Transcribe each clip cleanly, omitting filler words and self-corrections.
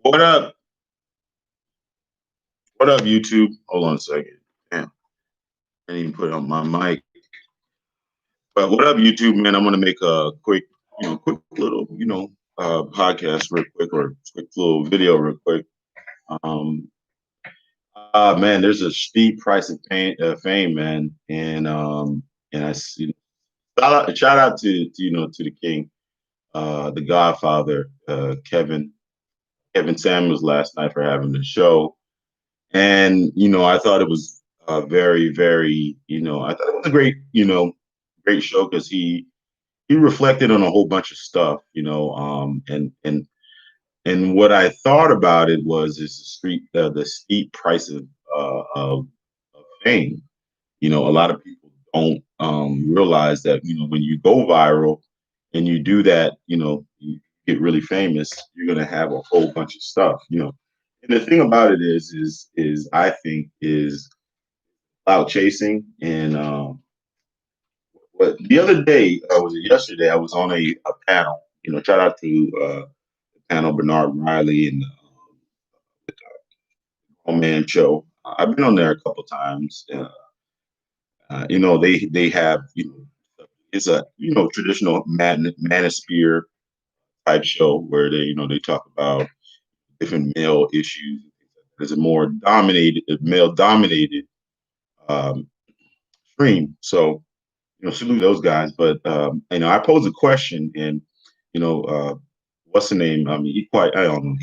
What up? What up, YouTube? Hold on a second. Damn, I didn't even put on my mic. But what up, YouTube, man? I'm gonna make a quick, quick little, podcast real quick, or quick little video real quick. Um, man, there's a steep price of fame, man, and I see. Shout out to the king, the Godfather, Kevin Samuels last night for having the show. And I thought it was very, very, I thought it was a great show because he reflected on a whole bunch of stuff, and what I thought about it was is the steep price of fame. A lot of people don't realize that when you go viral and you do that, you get really famous, you're gonna have a whole bunch of stuff. And the thing about it is I think is cloud chasing. And but the other day, was it yesterday? I was on a panel. Shout out to the panel Bernard Riley and Home Man Show. I've been on there a couple times. They have it's a traditional manosphere type show where they talk about different male issues. It's a more male dominated um, stream. So salute those guys. But I posed a question, and what's the name? I mean, I don't know.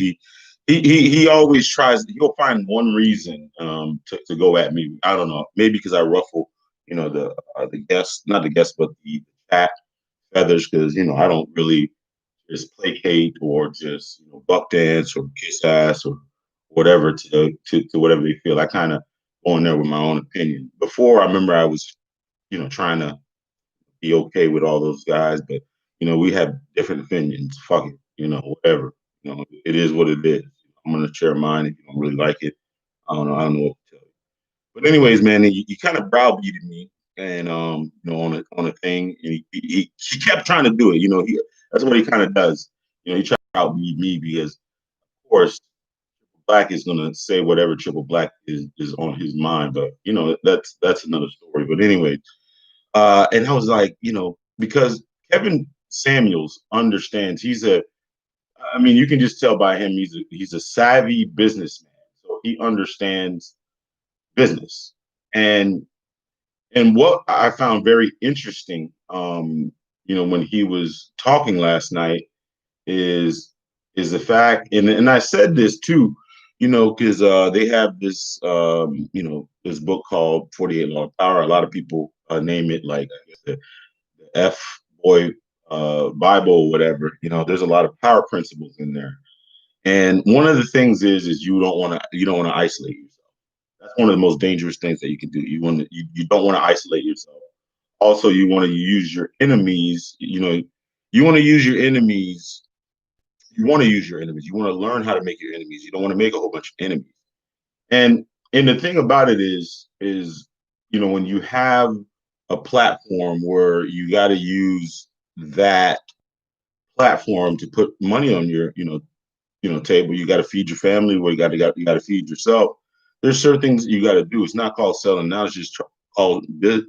He always tries. He'll find one reason to go at me. I don't know. Maybe because I ruffle, the guests, not the guests, but the chat feathers. Because I don't really just placate or just buck dance or kiss ass or whatever to whatever they feel. I kind of go in there with my own opinion. Before, I remember I was trying to be okay with all those guys, but we have different opinions. Fuck it, whatever. It is what it is. I'm gonna share mine. If you don't really like it, I don't know what to tell you. But anyways, man, he kind of browbeated me, and on a thing, and he kept trying to do it. That's what he kind of does. He tried to browbeat me because, of course, Black is gonna say whatever Triple Black is on his mind. But that's another story. But anyway, and I was like, because Kevin Samuels understands. I mean, you can just tell by him he's a savvy businessman. So he understands business. And what I found very interesting, when he was talking last night is the fact, and I said this too, because they have this, this book called 48 Law of Power. A lot of people name it like the F boy Bible or whatever. There's a lot of power principles in there. And one of the things is you don't want to isolate yourself. That's one of the most dangerous things that you can do. You don't want to isolate yourself. Also, you want to use your enemies. You want to use your enemies. You want to use your enemies. You want to learn how to make your enemies. You don't want to make a whole bunch of enemies. And the thing about it is when you have a platform where you got to use that platform to put money on your table, you got to feed your family, or you got to feed yourself. There's certain things you got to do. It's not called selling now. It's just called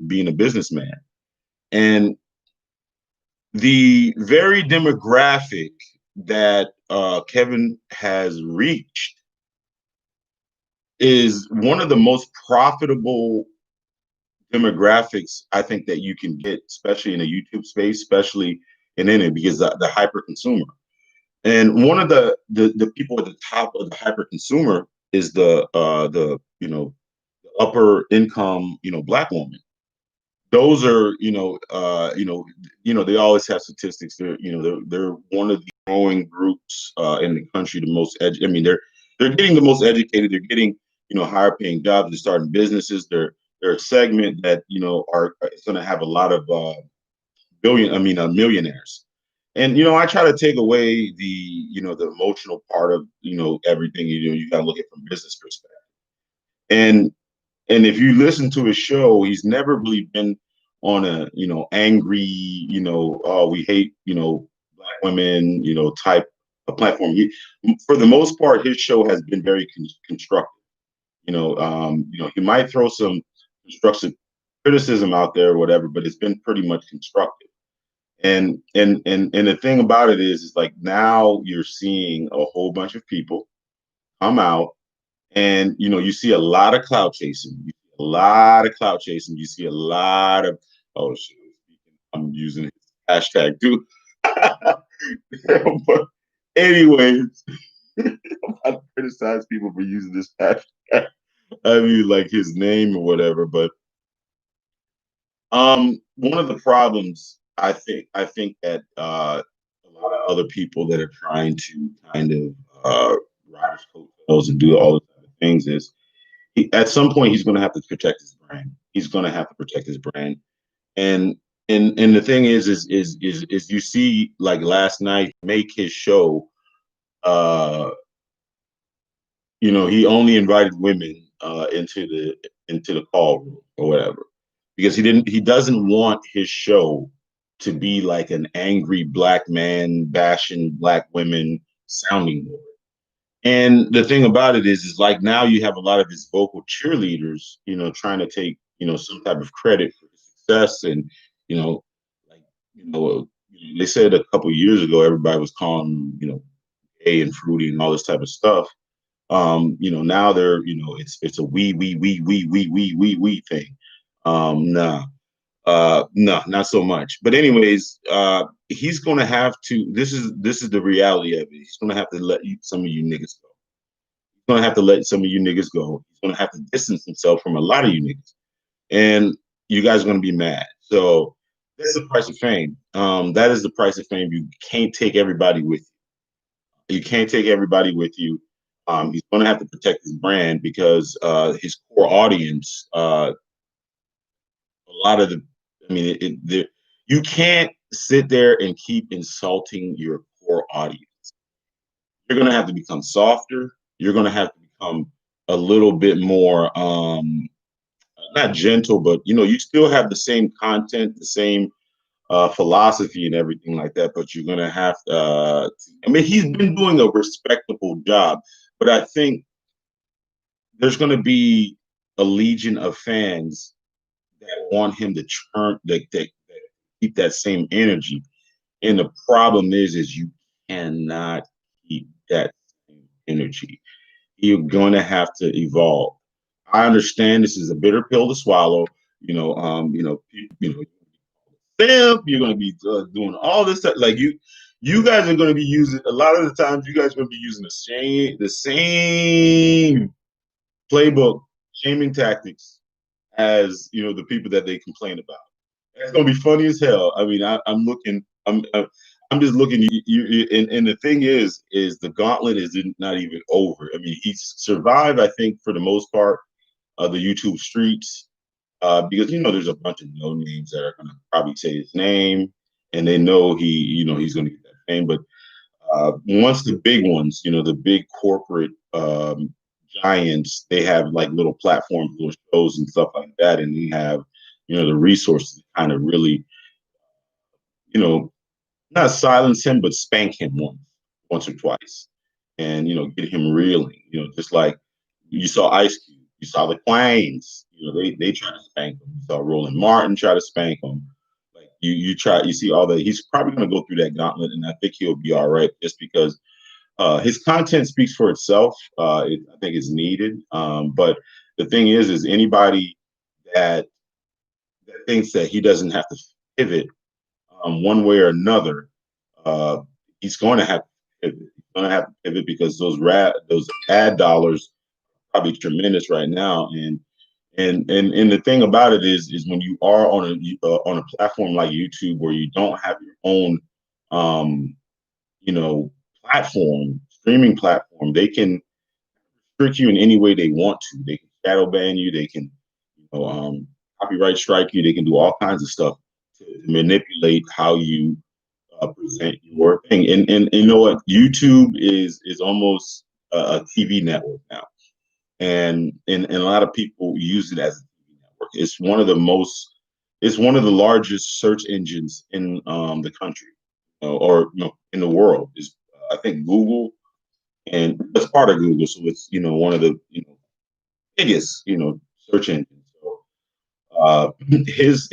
being a businessman. And the very demographic that Kevin has reached is one of the most profitable demographics I think that you can get, especially in the YouTube space, especially in it, because the hyper consumer. And one of the people at the top of the hyper consumer is the upper income Black woman. Those are they always have statistics. They're one of the growing groups in the country. I mean, they're getting the most educated. They're getting higher paying jobs. They're starting businesses. They're a segment that are going to have a lot of millionaires. And I try to take away the emotional part of everything. You got to look at it from business perspective. And if you listen to his show, he's never really been on a angry oh, we hate Black women type a platform. For the most part, his show has been very constructive. He might throw some constructive criticism out there or whatever, but it's been pretty much constructive. And the thing about it is like now you're seeing a whole bunch of people come out, and you see a lot of clout chasing. You see a lot of clout chasing. You see a lot of, oh shit, I'm using his hashtag too. But anyways, I criticize people for using this hashtag. I mean, like his name or whatever. But one of the problems I think that a lot of other people that are trying to kind of ride his coattails and do all those type of things is at some point he's going to have to protect his brand. He's going to have to protect his brand. And and the thing is you see like last night make his show. Uh, he only invited women into the call room or whatever because he doesn't want his show to be like an angry black man bashing black women sounding board. And the thing about it is like now you have a lot of his vocal cheerleaders, trying to take, some type of credit for his success. And, you know, like, they said a couple of years ago, everybody was calling him, gay and fruity and all this type of stuff. Now they're, it's a we thing. Nah, no, not so much. But anyways, he's gonna have to. This is the reality of it. He's gonna have to let some of you niggas go. He's gonna have to let some of you niggas go. He's gonna have to distance himself from a lot of you niggas, and you guys are gonna be mad. So that's the price of fame. That is the price of fame. You can't take everybody with you. You can't take everybody with you. He's gonna have to protect his brand because his core audience, a lot of the, I mean, you can't sit there and keep insulting your core audience. You're going to have to become softer. You're going to have to become a little bit more, not gentle, but you still have the same content, the same philosophy and everything like that. But you're going to have to. I mean, he's been doing a respectable job, but I think there's going to be a legion of fans that want him to turn that keep that same energy. And the problem is you cannot keep that same energy. You're going to have to evolve. I understand this is a bitter pill to swallow. Simp. You're going to be doing all this stuff. Like you guys are going to be using a lot of the times. You guys are going to be using the same playbook, shaming tactics as the people that they complain about. It's gonna be funny as hell. I mean, I'm looking. I'm just looking. And the thing is the gauntlet is not even over. I mean, he's survived. I think for the most part of the YouTube streets, because there's a bunch of no names that are gonna probably say his name, and they know he's gonna get that fame. But once the big ones, the big corporate giants, they have like little platforms, little shows and stuff like that, and they have the resources to kind of really, you know, not silence him, but spank him once or twice, and get him reeling. Just like you saw Ice Cube, you saw the Quanes. They try to spank him. You saw Roland Martin try to spank him. Like you see all that. He's probably going to go through that gauntlet, and I think he'll be all right, just because his content speaks for itself. I think it's needed. But the thing is anybody that thinks that he doesn't have to pivot one way or another, uh, he's going to have to pivot. He's going to have to pivot because those ad dollars are probably tremendous right now. And the thing about it is when you are on a platform like YouTube where you don't have your own you know platform, streaming platform, they can restrict you in any way they want to. They can shadow ban you. They can copyright strike you. They can do all kinds of stuff to manipulate how you present your thing. And you know what? YouTube is almost a TV network now, and a lot of people use it as a TV network. It's one of the largest search engines in the country, or in the world. Is I think Google, and it's part of Google, so it's one of the biggest search engines. So his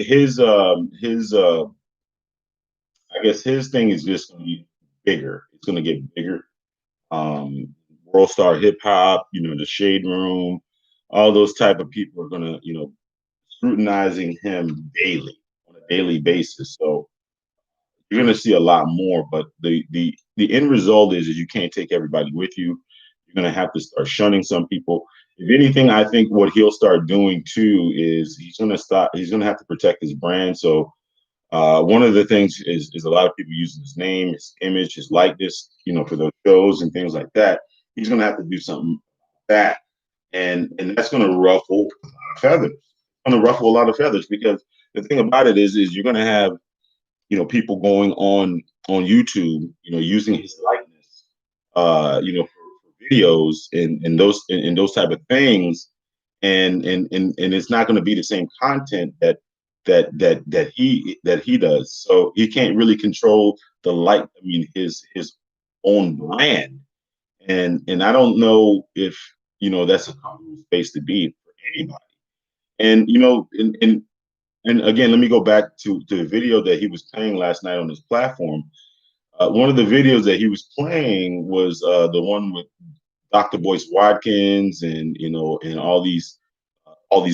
I guess his thing is just going to be bigger. It's going to get bigger. World Star Hip Hop, the Shade Room, all those type of people are going to scrutinizing him daily on a daily basis. So you're going to see a lot more. But the end result is you can't take everybody with you. You're going to have to start shunning some people. If anything, I think what he'll start doing too is he's going to stop. He's going to have to protect his brand. So one of the things is a lot of people using his name, his image, his likeness, for those shows and things like that. He's going to have to do something like that, and that's going to ruffle a lot of feathers. Going to ruffle a lot of feathers because the thing about it is you're going to have people going on YouTube, using his likeness, for videos and those type of things, and it's not going to be the same content that he does. So he can't really control the light. I mean, his own brand, and I don't know if that's a comfortable space to be for anybody. And and again, let me go back to the video that he was playing last night on his platform. One of the videos that he was playing was the one with Dr. Boyce Watkins and and all these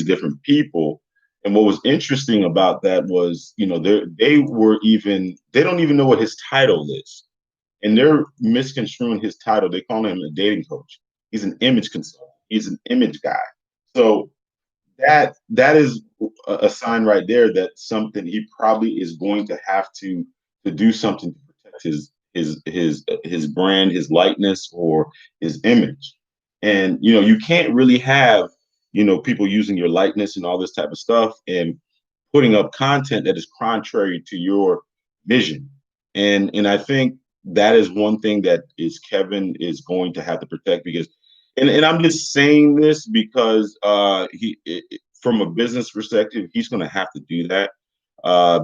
different people. And what was interesting about that was, they don't even know what his title is, and they're misconstruing his title. They call him a dating coach. He's an image consultant. He's an image guy. So that is a sign right there that something he probably is going to have to do something to protect his brand, his likeness, or his image. And you can't really have people using your likeness and all this type of stuff and putting up content that is contrary to your vision. And I think that is one thing that is Kevin is going to have to protect because and I'm just saying this because from a business perspective, he's going to have to do that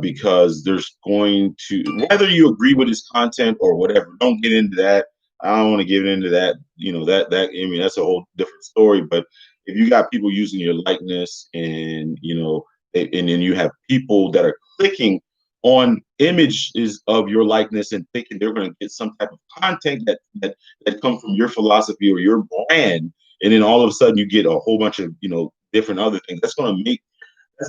because there's going to whether you agree with his content or whatever. Don't get into that. I don't want to get into that. That I mean that's a whole different story. But if you got people using your likeness and and then you have people that are clicking on images of your likeness and thinking they're going to get some type of content that come from your philosophy or your brand, and then all of a sudden you get a whole bunch of different other things. That's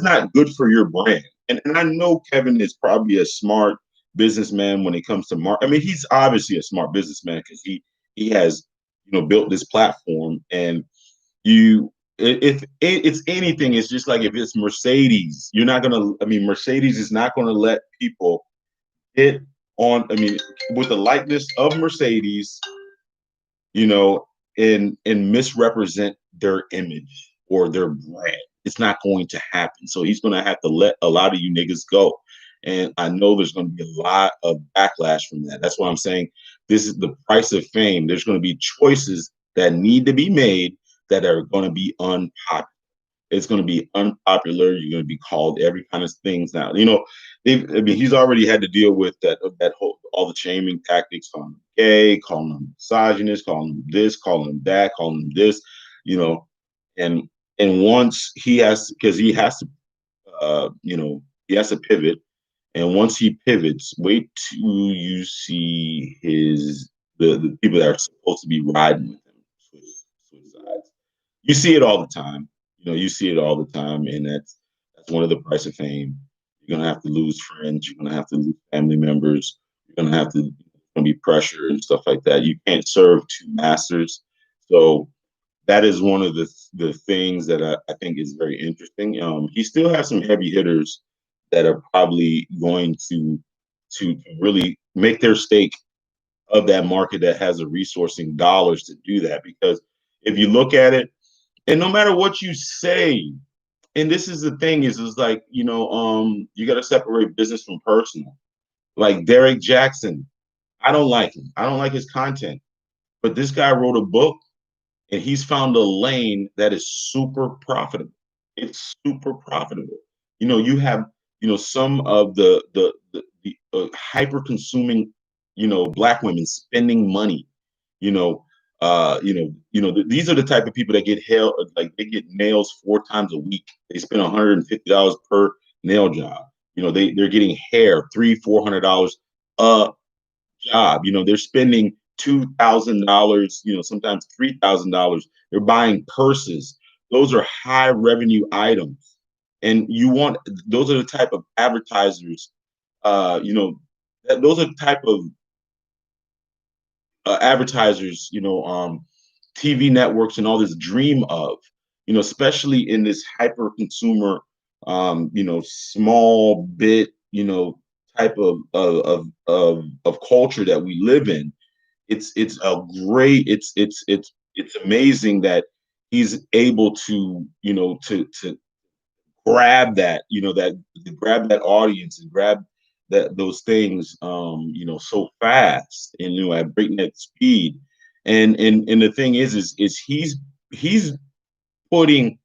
not good for your brand. And I know Kevin is probably a smart businessman when it comes to I mean, he's obviously a smart businessman because he has built this platform. And you if it's anything, it's just like if it's Mercedes, you're not gonna. I mean, Mercedes is not gonna let people hit on. I mean, with the likeness of Mercedes, you know, and misrepresent their image or their brand. It's not going to happen. So he's going to have to let a lot of you niggas go. And I know there's going to be a lot of backlash from that. That's why I'm saying this is the price of fame. There's going to be choices that need to be made that are going to be unpopular. It's going to be unpopular. You're going to be called every kind of things now. I mean, he's already had to deal with that whole all the shaming tactics, calling him gay, calling him misogynist, calling him this, calling him that, calling him this, you know, and once he has because he has to pivot, and once he pivots, wait till you see the people that are supposed to be riding with him switch sides. You see it all the time. You see it all the time, and that's one of the price of fame. You're gonna have to lose friends. You're gonna have to lose family members. You're gonna have to gonna be pressure and stuff like that. You can't serve two masters. So that is one of the things that I think is very interesting. He still has some heavy hitters that are probably going to really make their stake of that market that has the resourcing dollars to do that. Because if you look at it, and no matter what you say, and this is the thing is like you got to separate business from personal. Like Derek Jackson, I don't like him. I don't like his content, but this guy wrote a book and he's found a lane that is super profitable. It's super profitable. You have some of the hyper consuming black women spending money, you know, these are the type of people that get held, like they get nails 4 times a week. They spend $150 per nail job. They're getting hair $300-400 a job. They're spending $2,000, sometimes $3,000. They're buying purses. Those are high revenue items. And those are the type of advertisers, those are the type of advertisers, TV networks and all this dream of, especially in this hyper consumer, small bit, type of culture that we live in. It's a great, it's amazing that he's able to, to grab that audience and grab those things, so fast and at breakneck speed. And the thing is he's putting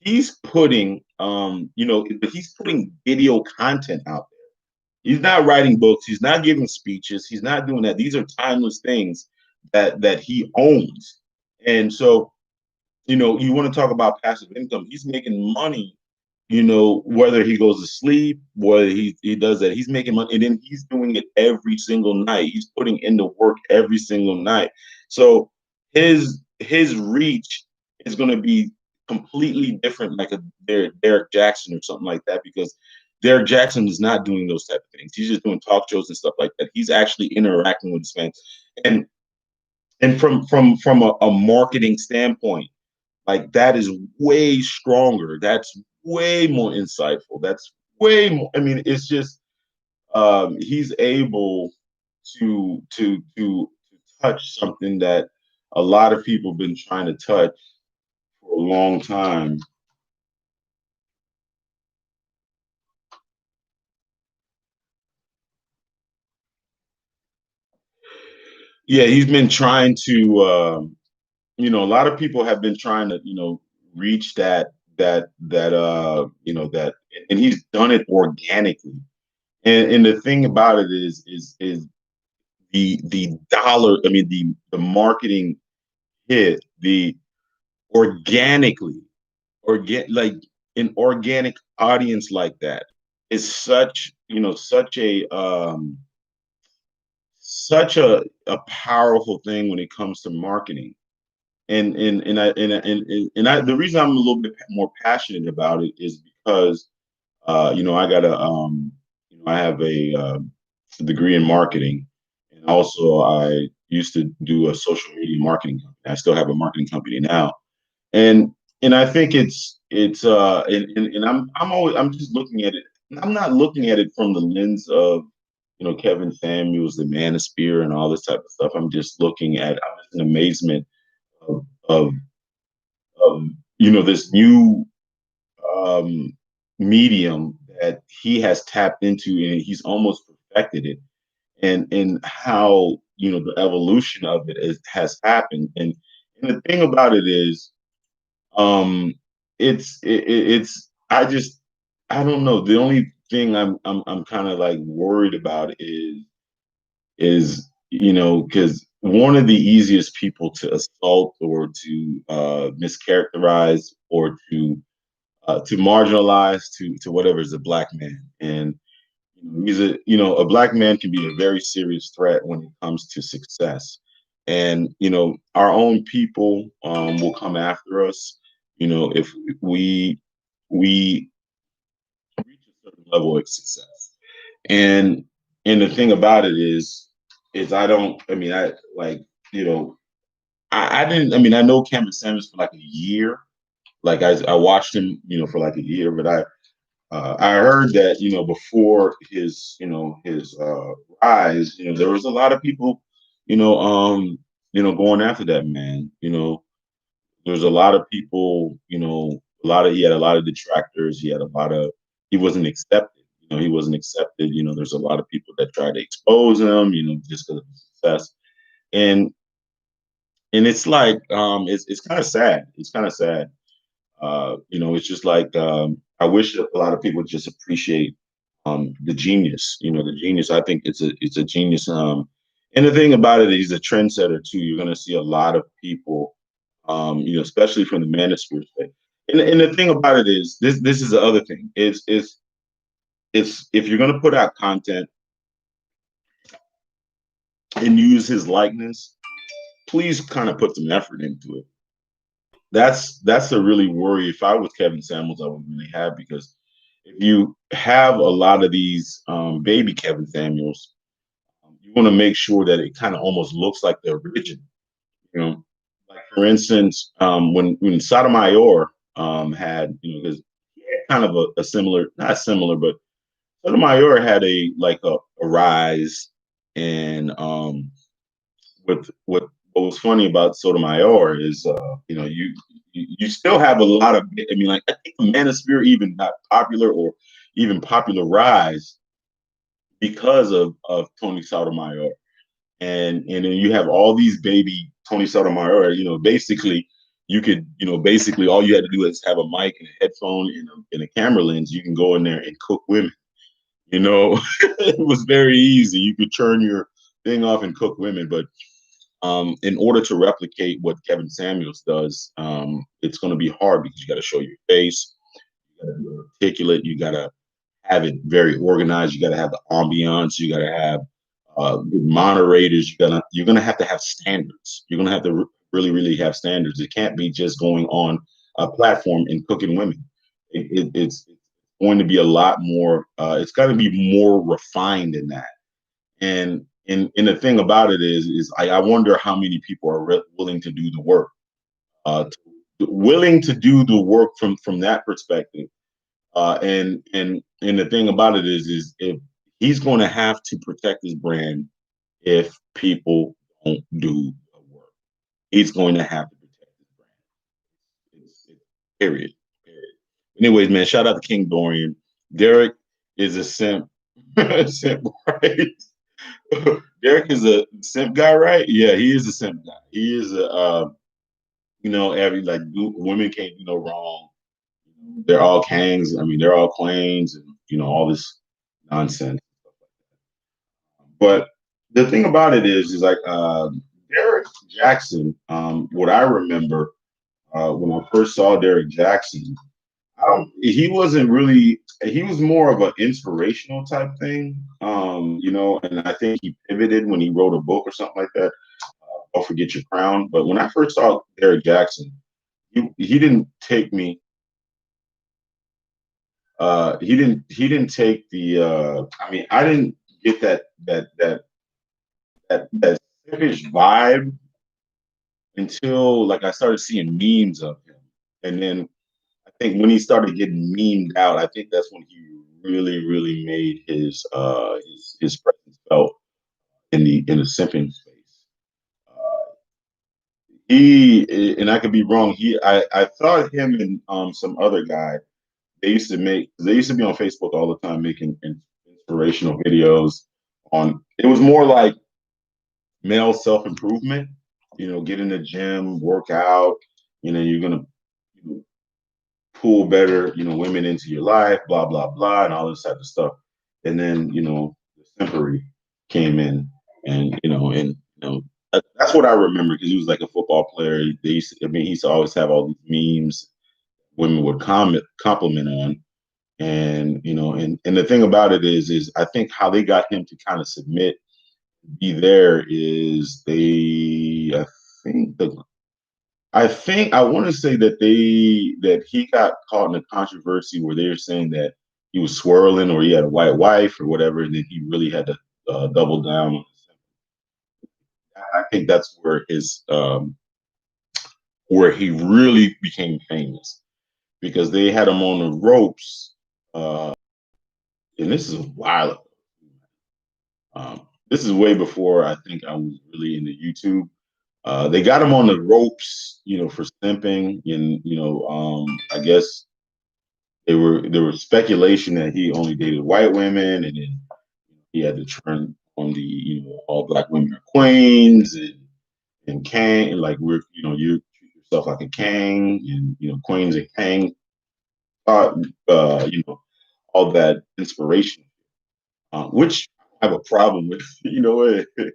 he's putting video content out there. He's not writing books. He's not giving speeches. He's not doing that. These are timeless things that he owns. And so, you want to talk about passive income. He's making money, whether he goes to sleep, whether he does that, he's making money, and then he's doing it every single night. He's putting in the work every single night. So his reach is going to be completely different, like a Derek Jackson or something like that, because Derek Jackson is not doing those type of things. He's just doing talk shows and stuff like that. He's actually interacting with his fans, and from a marketing standpoint, like that is way stronger. That's way more insightful. That's way more. I mean, it's just he's able to touch something that a lot of people have been trying to touch for a long time. Yeah, he's been trying to. A lot of people have been trying to, reach that, and he's done it organically. And the thing about it is the dollar. I mean, the marketing hit the organically, like an organic audience like that is such a powerful thing when it comes to marketing. And the reason I'm a little bit more passionate about it is because I got I have a degree in marketing, and also I used to do a social media marketing company. I still have a marketing company now, and I think and I'm just looking at it. I'm not looking at it from the lens of Kevin Samuels, the Manosphere, and all this type of stuff. I'm just in amazement of of, of this new um, medium that he has tapped into, and he's almost perfected it, and how the evolution of has happened. And the thing about it is, um, it's I don't know. The only thing I'm kind of like worried about is because one of the easiest people to assault or to mischaracterize or to marginalize to whatever is a black man. And a black man can be a very serious threat when it comes to success. And our own people will come after us if we reach a certain level of success. And the thing about it is I don't. I mean, I like I didn't. I mean, I know Cameron Samuels for like a year. Like I watched him, for like a year, but I heard that before his rise, there was a lot of people, going after that man. There's a lot of people, he had a lot of detractors. He wasn't accepted. He wasn't accepted. There's a lot of people that tried to expose him, just because of his success. And it's like it's kind of sad. It's kind of sad. It's just like I wish a lot of people just appreciate the genius. The genius. I think it's a genius. And the thing about it, he's a trendsetter too. You're going to see a lot of people, especially from the manosphere space. And the thing about it is, this is the other thing. It's if you're going to put out content and use his likeness, please kind of put some effort into it. That's a really worry. If I was Kevin Samuels, I wouldn't really have, because if you have a lot of these baby Kevin Samuels, you want to make sure that it kind of almost looks like the original. You know, like for instance, when Sotomayor had, because he had kind of a similar, not similar, but Sotomayor had a rise, and what was funny about Sotomayor is, you still have a lot of. I mean, like, I think the Manosphere even got popular, or even popularized, because of Tony Sotomayor, and then you have all these baby Tony Sotomayor. Basically, you could, basically all you had to do is have a mic and a headphone and a camera lens. You can go in there and cook women. It was very easy. You could turn your thing off and cook women, but in order to replicate what Kevin Samuels does, it's going to be hard, because you got to show your face, you got to be articulate, you got to have it very organized, you got to have the ambiance, you got to have moderators, you're gonna have to have standards. You're gonna have to really, really have standards. It can't be just going on a platform and cooking women. It's going to be a lot more. It's got to be more refined than that. And the thing about it is I wonder how many people are willing to do the work, willing to do the work from that perspective. And the thing about it is if he's going to have to protect his brand, if people don't do the work, he's going to have to protect his brand. Period. Period. Anyways, man, shout out to King Dorian. Derek is a simp. Simp, right? Derek is a simp guy, right? Yeah, he is a simp guy. He is every, like, women can't do no wrong. They're all Kangs. I mean, they're all Queens, and all this nonsense. But the thing about it is like, Derek Jackson. What I remember, when I first saw Derek Jackson, he wasn't really. He was more of an inspirational type thing, and I think he pivoted when he wrote a book or something like that. Don't Forget Your Crown. But when I first saw Derek Jackson, he didn't take me. He didn't take the. I mean, I didn't get that Sickish vibe until, like, I started seeing memes of him, and then I think when he started getting memed out, I think that's when he really, really made his presence felt in the simping space. Uh, he and I could be wrong. I thought him and some other guy, they used to be on Facebook all the time making inspirational videos on. It was more like male self improvement. Get in the gym, work out. You're gonna, pull better, women into your life, blah blah blah, and all this type of stuff. And then, the simpery came in, and that's what I remember, because he was like a football player. He used to always have all these memes women would compliment on. And and the thing about it is I think how they got him to kind of submit, be there, is I think the I want to say that he got caught in a controversy where they were saying that he was swirling, or he had a white wife or whatever, and then he really had to double down on. I think that's where he really became famous, because they had him on the ropes, and this is a while ago. This is way before I think I was really into YouTube. They got him on the ropes, for simping, and I guess there was speculation that he only dated white women, and then he had to turn on the, all black women are queens, and Kang, and like, you treat yourself like a Kang, and queens and Kang, uh, all that inspiration. which I have a problem with. You know what? Like,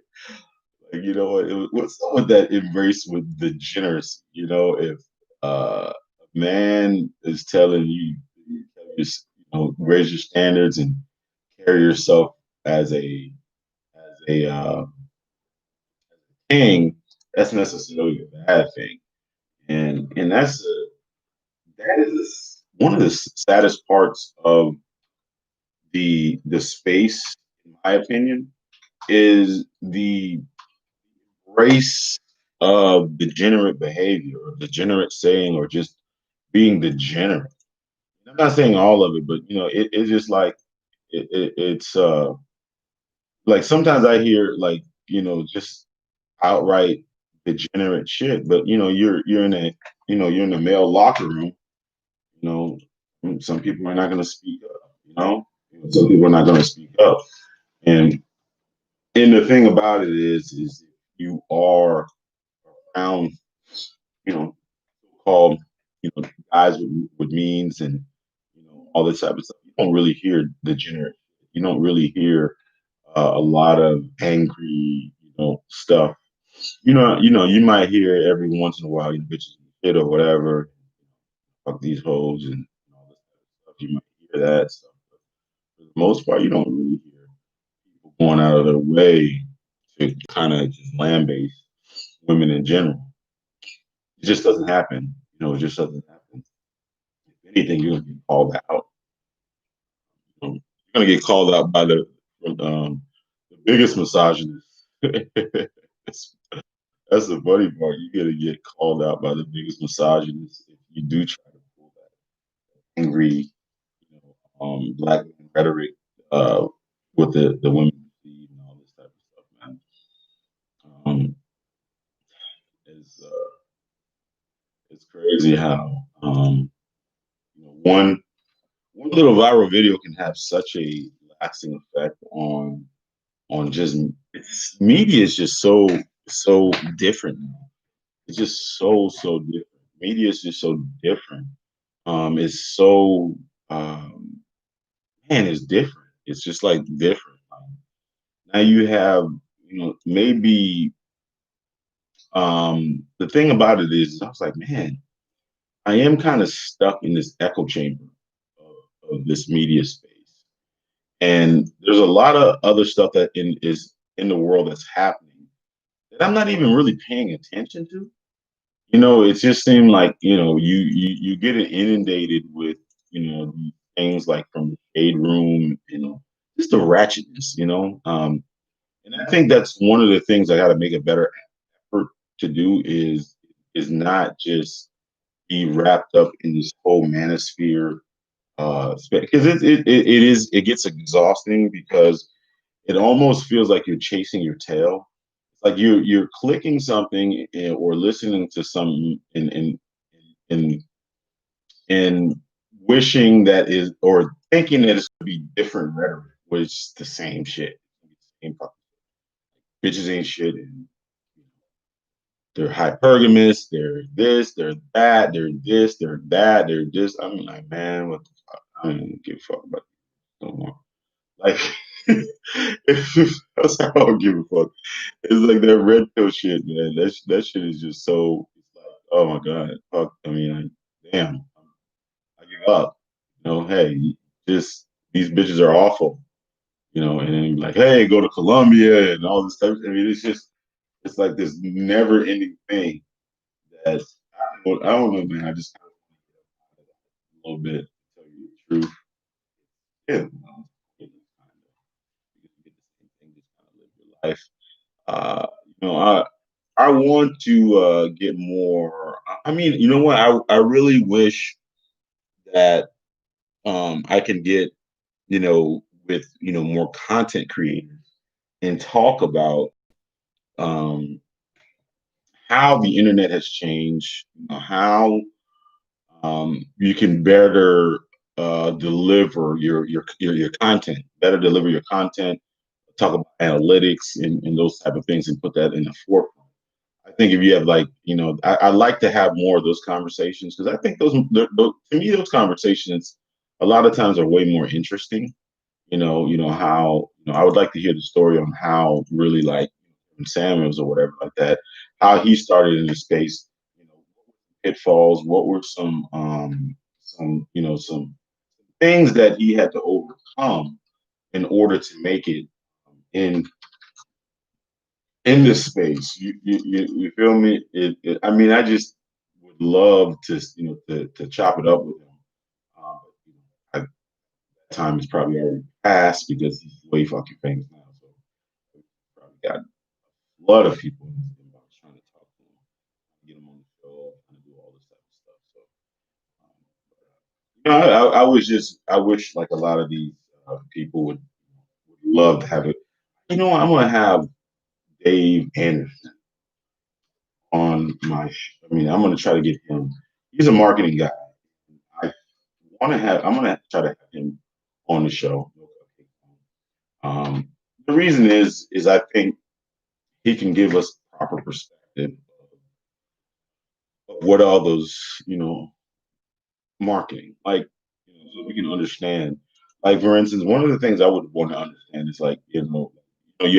you know what? What's up with that embrace with degeneracy? You know, if a man is telling you, you know, raise your standards and carry yourself as a king, that's necessarily a bad thing. And that is one of the saddest parts of the space, in my opinion, is the race of degenerate behavior or degenerate saying or just being degenerate. I'm not saying all of it, but you know, it's just like it's like sometimes I hear like, you know, just outright degenerate shit, but you know, you're in a you're in a male locker room, you know, some people are not gonna speak up, you know? Some people are not gonna speak up. And the thing about it is you are around, you know, called, you know, guys with means and you know all this type of stuff. You don't really hear degenerate. You don't really hear a lot of angry, you know, stuff. You might hear every once in a while, you bitches shit or whatever, fuck these hoes and all this type of stuff. You might hear that stuff. But for the most part, you don't really hear people going out of their way to kind of just land base women in general. It just doesn't happen. You know, it just doesn't happen. If anything, you're gonna get called out. You're gonna get called out by the biggest misogynist. that's, that's the funny part. You're gonna get called out by the biggest misogynist if you do try to pull that angry, you know, black rhetoric uh, with the women and all this type of stuff, man. Um, it's it's crazy how you know, one little viral video can have such a lasting effect on just media is just so different now. It's just so different. Media is just so different. It's so man, it's different. It's just like different. Now you have, you know, maybe the thing about it is I was like, man, I am kind of stuck in this echo chamber of this media space. And there's a lot of other stuff that is in the world that's happening that I'm not even really paying attention to. You know, it just seemed like, you know, you get inundated with, you know, things like from the shade room, you know, just the ratchetness, you know. And I think that's one of the things I got to make a better effort to do is not just be wrapped up in this whole manosphere because it gets exhausting because it almost feels like you're chasing your tail. It's like you're clicking something or listening to something and and wishing that is or thinking that it's gonna be different rhetoric, which is the same shit. Same bitches ain't shit and they're hypergamous, they're this, they're that, they're this, they're that, they're this. I'm like, man, what the fuck? I don't even give a fuck about it no more. Like, that's how I don't give a fuck. It's like that red pill shit, man. That shit is just so. It's like, oh my god, fuck. I mean, damn, I give up. You know, hey, just these bitches are awful. You know, and then like, hey, go to Colombia and all this stuff. I mean, it's like this never ending thing. That I don't know, man. I just kind of a little bit. To tell you the truth, yeah. You get the same thing, just kind of live your life. You know, I want to get more. I mean, you know what? I really wish that I can get with more content creators and talk about um, how the internet has changed, how you can better deliver your content, better deliver your content, talk about analytics and those type of things and put that in the forefront. I think if you have like, I like to have more of those conversations because I think those to me those conversations a lot of times are way more interesting. how I would like to hear the story on how really like Samuels or whatever like that, how he started in the space, pitfalls, what were some things that he had to overcome in order to make it in this space. You feel me? I mean, I just would love to to chop it up with him. At that time is probably already passed because he's way fucking famous now. So probably got a lot of people in his inbox trying to talk to him, get him on the show, and do all this type of stuff. So I was I wish like a lot of these people would love to have it. I'm gonna have Dave Anderson on I mean, I'm gonna try to get him. He's a marketing guy. I I'm gonna try to have him on the show. Um, the reason is I think he can give us proper perspective of what all those, marketing, like, so we can understand. Like, for instance, one of the things I would want to understand is like, you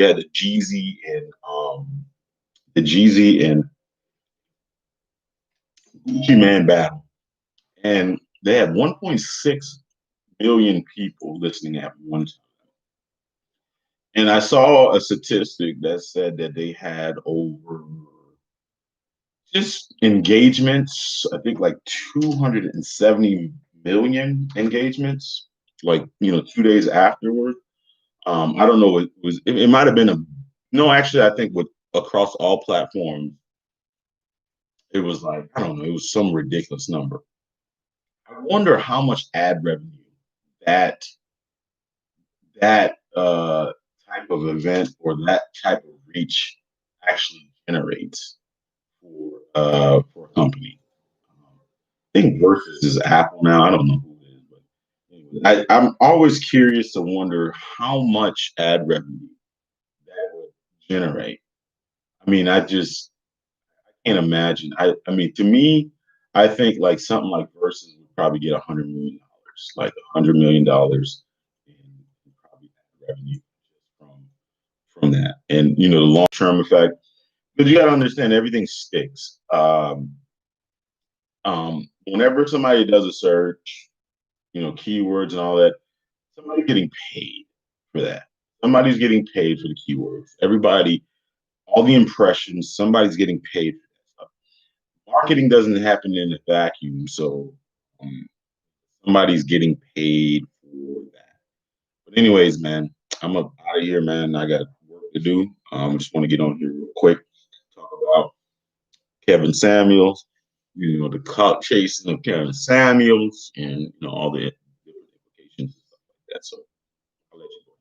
had the Jeezy and Gucci Man battle, and they had 1.6 million people listening at one time. And I saw a statistic that said that they had over just engagements, I think like 270 million engagements, like, 2 days afterward. I don't know. It might have been no, actually, I think with across all platforms, it was like, I don't know, it was some ridiculous number. I wonder how much ad revenue that type of event or that type of reach actually generates for a company. I think Versus is Apple now. I don't know who it is, but anyway, I'm always curious to wonder how much ad revenue that would generate. I mean, I just can't imagine. I mean, to me, I think like something like Versus would probably get $100 million, like $100 million in probably revenue from that, and the long term effect. Because you got to understand, everything sticks. Whenever somebody does a search, keywords and all that, somebody's getting paid for that. Somebody's getting paid for the keywords. Everybody, all the impressions, somebody's getting paid for that stuff. Marketing doesn't happen in a vacuum, so um, somebody's getting paid for that. But anyways, man, I'm up out of here, man. I got work to do. I just want to get on here real quick, talk about Kevin Samuels, the clout chasing of Kevin Samuels, and all the different implications and stuff like that. So I'll let you go.